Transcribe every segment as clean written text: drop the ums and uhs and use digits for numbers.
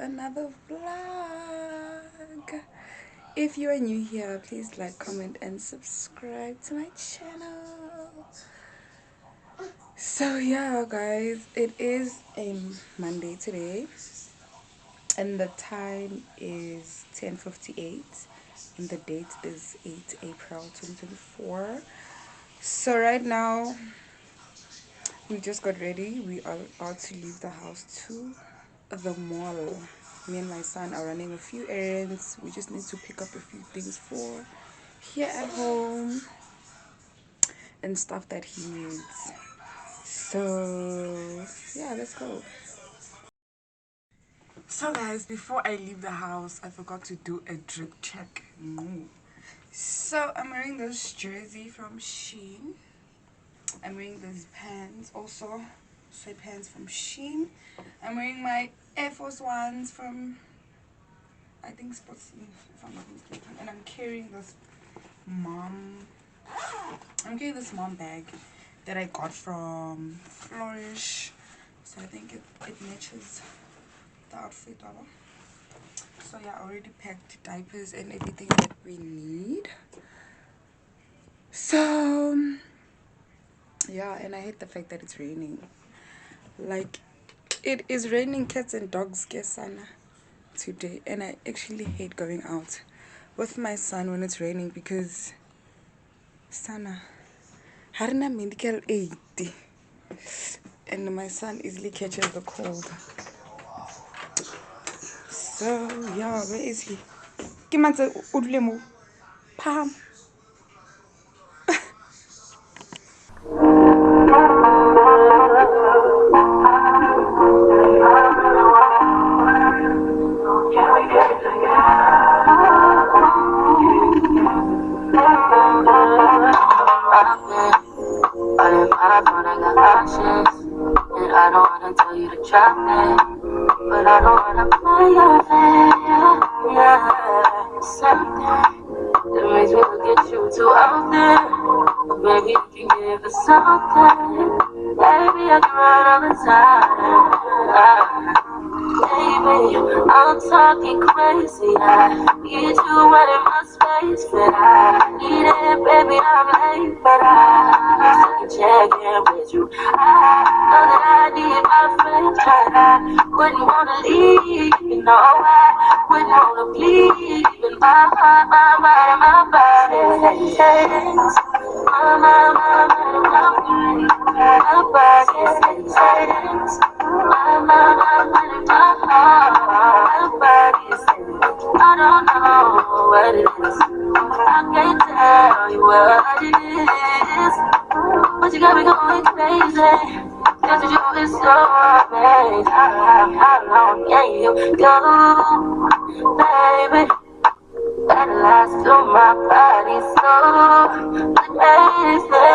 Another vlog. If you are new here, please like, comment, and subscribe to my channel. So yeah, guys, it is a Monday today, and the time is 10:58, and the date is 8 April 2024. So right now, we just got ready. We are about to leave the house to the mall. Me and my son are running a few errands. We just need to pick up a few things for here at home and stuff that he needs. So yeah, let's go. So guys, before I leave the house, I forgot to do a drip check. So I'm wearing this jersey from Shein. I'm wearing these pants also, sweatpants from Shein. I'm wearing my Air Force Ones from, I think, Sports, if I'm not mistaken. And I'm carrying this mom bag that I got from Flourish. So I think it matches the outfit. So yeah, I already packed diapers and everything that we need. So yeah, and I hate the fact that it's raining. Like, it is raining cats and dogs kesana today, and I actually hate going out with my son when it's raining because sana harina medical aid, and my son easily catches the cold. So yeah, where is he? Kimanse udlemo pam. And I don't wanna tell you to drop it, but I don't wanna play your fair. Yeah, something that makes me look at you too often. But maybe you can give us something. Baby, I can run all the time. Baby, I'm talking crazy. I need you right in my space, but I need it, baby. I'm late, but I can check in with you. I know that I need my friends, but I wouldn't wanna leave. You know, I wouldn't wanna bleed. Even my heart, my mind, and my body. My mind, my body. My body says, my mind, my heart, my body says, I don't know what it is. I can't tell you what it is, but you got me going crazy. Cause you is so amazing. How long can you go, baby? That lasts till my body so crazy.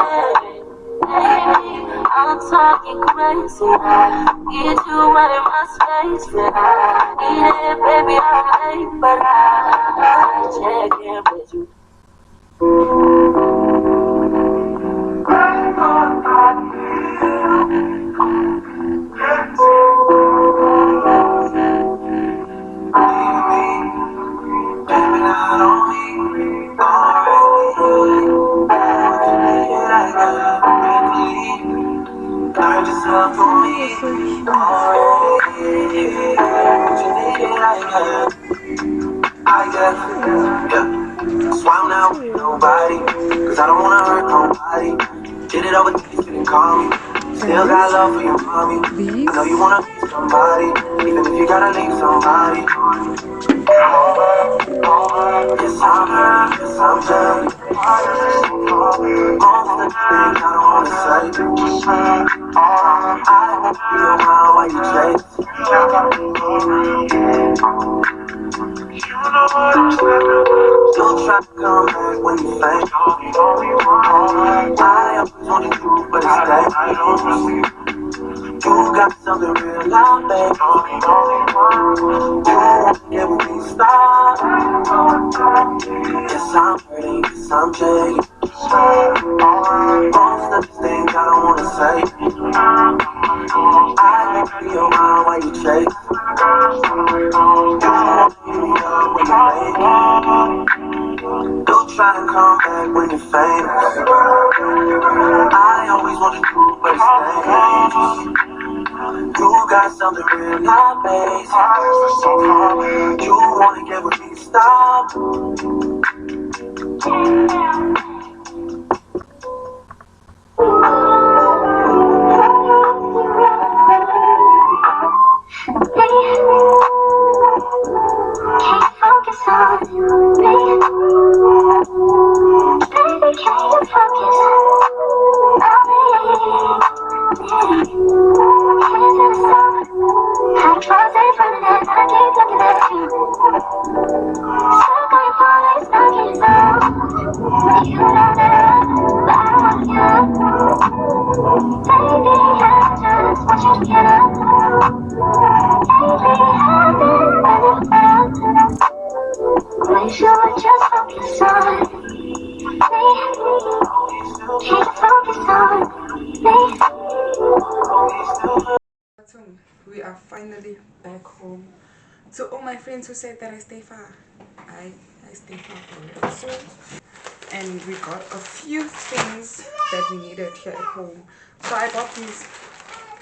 Baby, I'm talking crazy. I need you right in my space, but I need it, baby. I'm late, but I check in with you. Swam now with nobody, cause I don't wanna hurt nobody. Did it over, you didn't call me. Still got love for your mommy. I know you wanna be somebody, even if you gotta leave somebody. Yes, I'm done. Most of the things I don't wanna say. I won't be around while you chase. Still try to come back when you think I am 22, but it's late. You got something real loud, babe. You won't get with me, stop. Yes, I'm hurting, yes, I'm jaded. Most of these things I don't wanna say. I won't be around while you chase. Don't try to come back when you're famous. I always want to do what's dangerous. You got something really amazing. You wanna get with me, stop. Can't focus on me. Baby, can you focus on me? Hands in the sun. Had tries in front of that, and I keep looking at you. Stuck on your phone, it's knocking us out. You know that but I don't wanna give. Baby, I just want you to get up. Lately, I've been running around. Wish you would just focus on me. Can't focus on me. We are finally back home. To all my friends who said that I stay far, I stay far for real. So, and we got a few things that we needed here at home. So I got these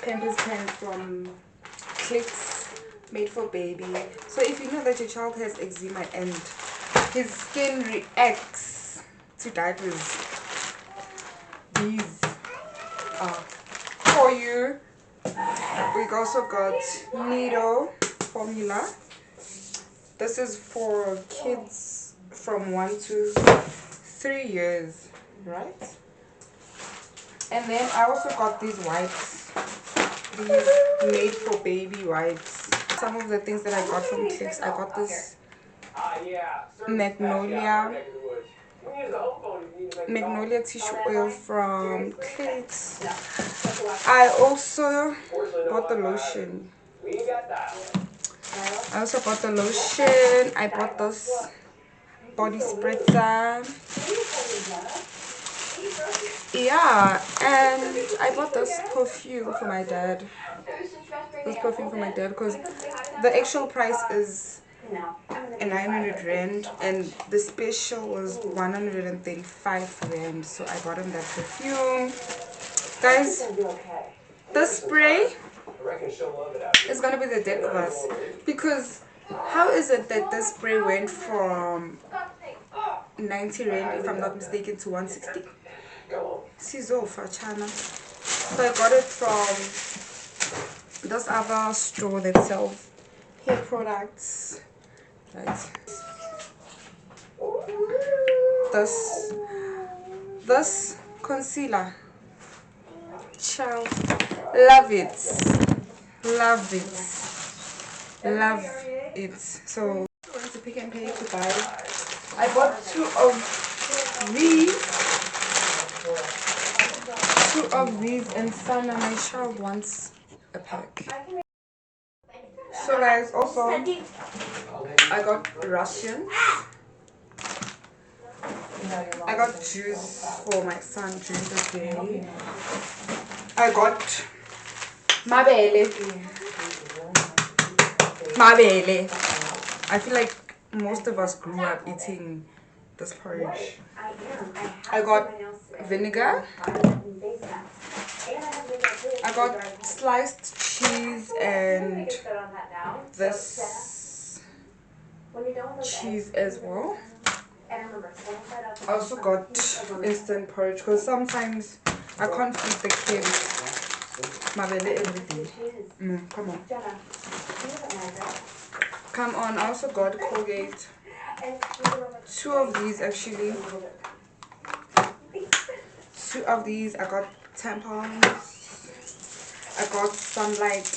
Pampers pants from Clicks, made for baby. So if you know that your child has eczema and his skin reacts to diapers, these are for you. We also got Nido formula. This is for kids from 1 to 3 years, right? And then I also got these wipes, these made for baby wipes. Some of the things that I got from Clicks, I got this magnolia tissue oil from Clicks. I also bought the lotion. I bought this body spritzer. Yeah, and I bought this perfume for my dad. Because the actual price is 900 rand and the special was 135 rand. So I bought him that perfume. Guys, the spray is gonna be the death of us, because how is it that this spray went from 90 rand, if I'm not mistaken, to 160? Sizo for China. So I got it from this other store that sells hair products. Right. This concealer, child, love it. So I went to Pick and Pay to buy. I bought two of these, and Sana, my child, wants a pack. So guys, also I got Russian. I got juice for my son during the day. I got mabele. I feel like most of us grew up eating this porridge. I got vinegar. I got sliced cheese and this cheese as well. I also got instant porridge because sometimes I can't feed the kids mabele every day. Come on. I also got Colgate. Two of these actually. Two of these. I got tampons. I got sunlight.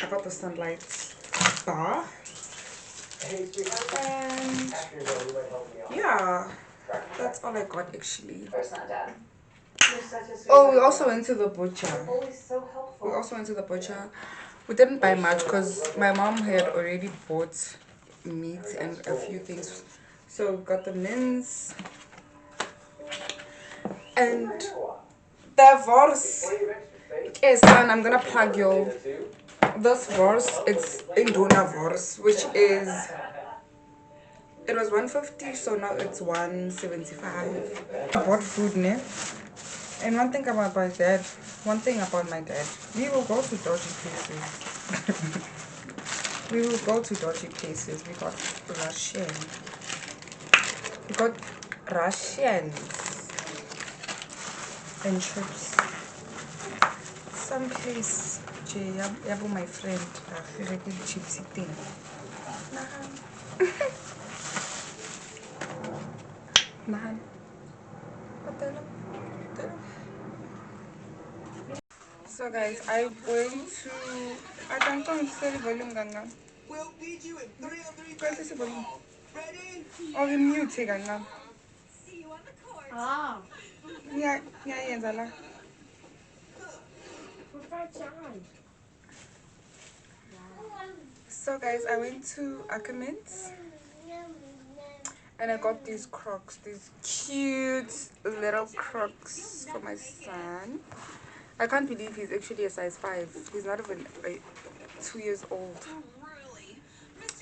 I got the sunlight bar. And yeah, that's all I got actually. Oh, we also went to the butcher. We didn't buy much because my mom had already bought meat and a few things. So we got the mince and the vors. Okay, son, I'm gonna plug you. This verse, it's Induna verse, which is, it was 150, so now it's 175. I bought food, ne? And one thing about my dad, we will go to dodgy places. We will go to dodgy places. Russian. We got Russians and trips. Some place, yabo my friend, really gypsy thing. Nahan. What the hell? So guys, I went to, I can't say the volume ganga. We'll beat you in 3 on 3. Guys, this volume. Ready? Oh, the mute ganga. See you on the court. Ah. Yeah, Zala. So guys, I went to Ackermans and I got these Crocs, these cute little Crocs for my son. I can't believe he's actually a size 5. He's not even 2 years old.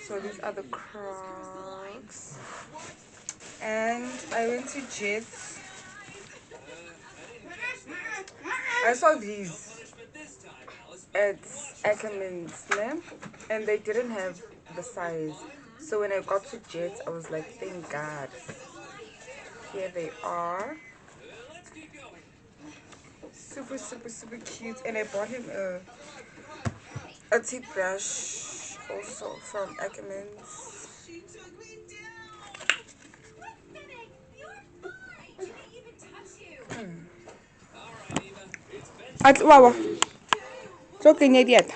So these are the Crocs. And I went to Jets. I saw these at Ackermans, ne? And they didn't have the size. So when I got to Jets, I was like, thank God. Here they are. Super, super, super cute. And I bought him a toothbrush also from Ackermans. Wow. It's okay, idiot.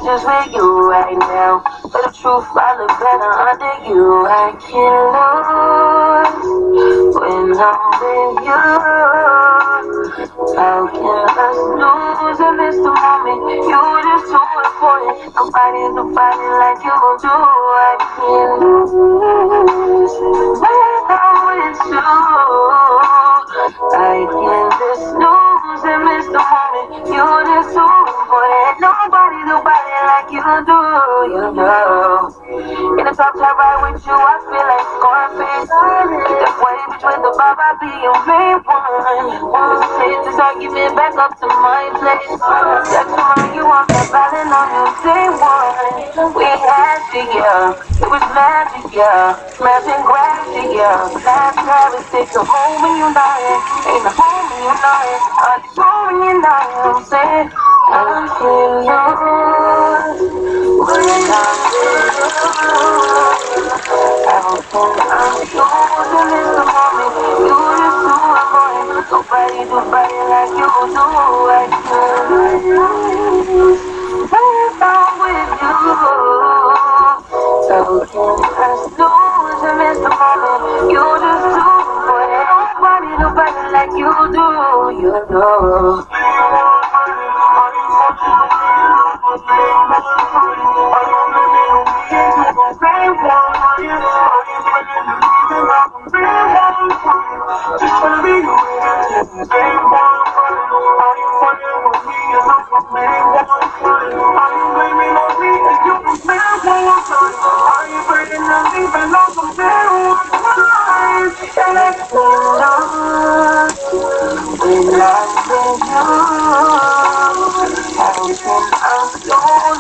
Just with you right now, but the truth I look better under you. I can't lose when I'm with you. How can I lose and miss the moment? You're just too important. Nobody like you do. I can't lose when I'm with you. I can't just snooze and miss the moment. You're just too important. Nobody like you do. you know. In the top top ride with you, I feel like Scarface. The way between the vibe, I be your main one. Take this argument back up to my place. That's why you want that ballin' on your day one. We had to, yeah. It was magic, yeah. Smashing gravity, yeah. Last Paris, take you home when you're lying. Ain't a home when you're lying. I'm home when you're lying. I'm saying, I'm feeling yours. When I'm with you. I'm yours in this moment. You just do it, boy. Nobody do body like you do. I can't. When I'm with you. So can I snooze and miss the moment? You just do it. Nobody do body like you do. You know.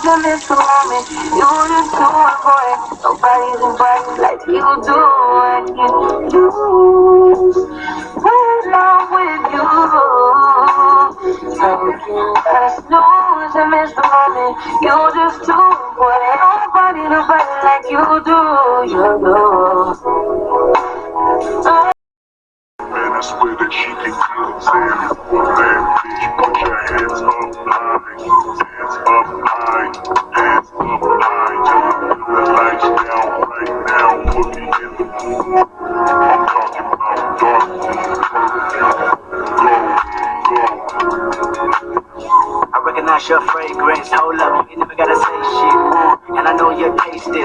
In this moment, you just do it, boy. Nobody's invited like you do. I can't lose when I'm with you. So can I snooze and miss the moment? You just do it, boy. Nobody like you do. You know. Man, I swear that she can feel it. Saying it's one bad bitch. Put your hands up high. Hands up high. Hands up high. Just put the lights down right now. Put me in the mood. I'm talking about dark perfume. Go. I recognize your fragrance, hold up, you never gotta say shit, and I know your taste is